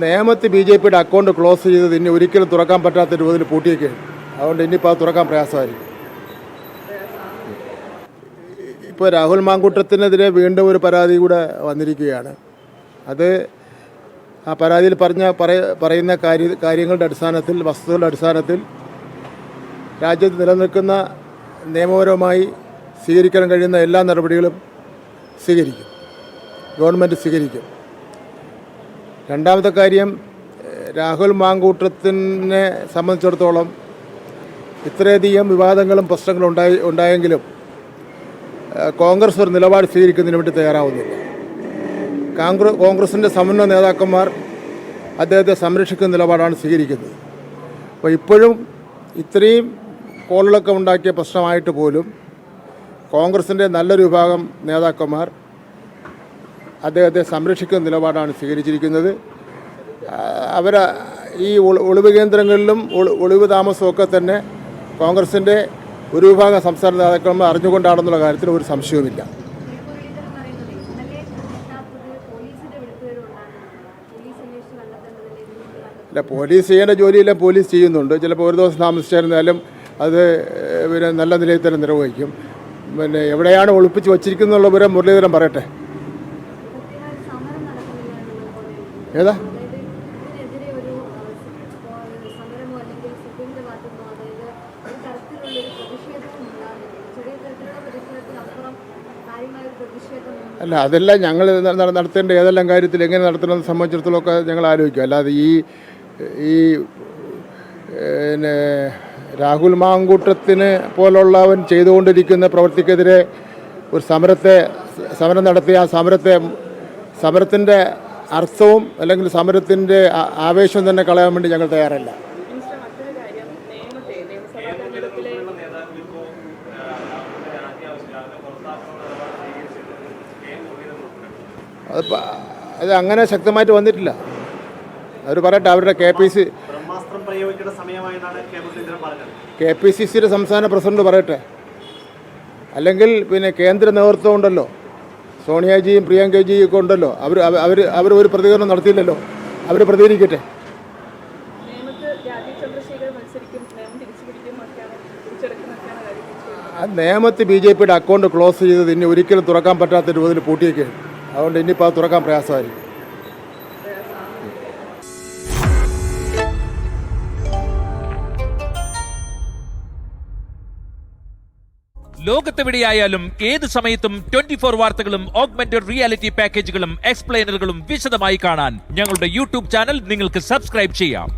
നിയമത്തിൽ BJPയുടെ account close ചെയ്തത് ഇനി ഒരിക്കലും തുറക്കാൻ പറ്റാത്ത രൂപത്തിൽ പൂട്ടിയേക്കുകയാണ്. അതുകൊണ്ട് ഇനിയിപ്പോൾ അത് തുറക്കാൻ പ്രയാസമായിരിക്കും. ഇപ്പോൾ രാഹുൽ മാങ്കൂട്ടത്തിനെതിരെ വീണ്ടും ഒരു പരാതി കൂടെ വന്നിരിക്കുകയാണ്. അത് ആ പരാതിയിൽ പറയുന്ന കാര്യങ്ങളുടെ അടിസ്ഥാനത്തിൽ, വസ്തുതകളുടെ അടിസ്ഥാനത്തിൽ രാജ്യത്ത് നിലനിൽക്കുന്ന നിയമപരമായി സ്വീകരിക്കാൻ കഴിയുന്ന എല്ലാ നടപടികളും ഗവൺമെൻറ് സ്വീകരിക്കും. രണ്ടാമത്തെ കാര്യം, രാഹുൽ മാങ്കൂട്ടത്തിനെ സംബന്ധിച്ചിടത്തോളം ഇത്രയധികം വിവാദങ്ങളും പ്രശ്നങ്ങളും ഉണ്ടായെങ്കിലും കോൺഗ്രസ് ഒരു നിലപാട് സ്വീകരിക്കുന്നതിന് വേണ്ടി തയ്യാറാവുന്നില്ല. കോൺഗ്രസിൻ്റെ സമുന്നത നേതാക്കന്മാർ അദ്ദേഹത്തെ സംരക്ഷിക്കുന്ന നിലപാടാണ് സ്വീകരിക്കുന്നത്. അപ്പോൾ ഇപ്പോഴും ഇത്രയും കോളിളക്കം ഉണ്ടാക്കിയ പ്രശ്നമായിട്ട് പോലും കോൺഗ്രസിൻ്റെ നല്ലൊരു വിഭാഗം നേതാക്കന്മാർ അദ്ദേഹത്തെ സംരക്ഷിക്കുന്ന നിലപാടാണ് സ്വീകരിച്ചിരിക്കുന്നത്. അവർ ഈ ഒളിവ് കേന്ദ്രങ്ങളിലും ഒളിവ് താമസമൊക്കെ തന്നെ കോൺഗ്രസിൻ്റെ ഒരു വിഭാഗം സംസ്ഥാന നേതാക്കന്മാർ അറിഞ്ഞുകൊണ്ടാണെന്നുള്ള കാര്യത്തിൽ ഒരു സംശയവുമില്ല. അല്ല, പോലീസ് ചെയ്യേണ്ട ജോലിയെല്ലാം പോലീസ് ചെയ്യുന്നുണ്ട്. ചിലപ്പോൾ ഒരു ദിവസം താമസിച്ചായിരുന്നാലും അത് പിന്നെ നല്ല നിലയിൽ തന്നെ നിർവഹിക്കും. പിന്നെ എവിടെയാണ് ഒളിപ്പിച്ച് വച്ചിരിക്കുന്നുള്ള വിവരം മുരളീധരൻ പറയട്ടെ. ഏതാ അല്ല, അതെല്ലാം ഞങ്ങൾ നടത്തേണ്ട ഏതെല്ലാം കാര്യത്തിൽ എങ്ങനെ നടത്തണമെന്ന് സംബന്ധിച്ചിടത്തോളമൊക്കെ ഞങ്ങൾ ആലോചിക്കും. അല്ലാതെ ഈ പിന്നെ രാഹുൽ മാങ്കൂട്ടത്തിന് പോലുള്ളവൻ ചെയ്തുകൊണ്ടിരിക്കുന്ന പ്രവൃത്തിക്കെതിരെ ഒരു സമരം നടത്തി ആ സമരത്തിൻ്റെ അർത്ഥവും അല്ലെങ്കിൽ സമരത്തിൻ്റെ ആവേശം തന്നെ കളയാൻ വേണ്ടി ഞങ്ങൾ തയ്യാറല്ല. അത് അങ്ങനെ ശക്തമായിട്ട് വന്നിട്ടില്ല. അവർ പറയട്ടെ, അവരുടെ KPCCയുടെ സംസ്ഥാന പ്രസിഡന്റ് പറയട്ടെ. അല്ലെങ്കിൽ പിന്നെ കേന്ദ്ര നേതൃത്വം ഉണ്ടല്ലോ, സോണിയാജിയും പ്രിയങ്കജിയും ഒക്കെ ഉണ്ടല്ലോ, അവർ ഒരു പ്രതികരണം നടത്തിയില്ലല്ലോ, അവർ പ്രതികരിക്കട്ടെ. ആ നിയമത്തിൽ BJPയുടെ അക്കൗണ്ട് ക്ലോസ് ചെയ്തത് ഇനി ഒരിക്കലും തുറക്കാൻ പറ്റാത്ത രൂപത്തിൽ പൂട്ടിയേക്കുകയാണ്. അതുകൊണ്ട് ഇനിയിപ്പോൾ അത് തുറക്കാൻ പ്രയാസമായിരിക്കും. ലോകത്തെവിടെയായാലും ഏത് സമയത്തും 24 വാർത്തകളും ഓഗ്മെന്റഡ് റിയാലിറ്റി പാക്കേജുകളും എക്സ്പ്ലെയിനറുകളും വിശദമായി കാണാൻ ഞങ്ങളുടെ YouTube ചാനൽ നിങ്ങൾക്ക് സബ്സ്ക്രൈബ് ചെയ്യാം.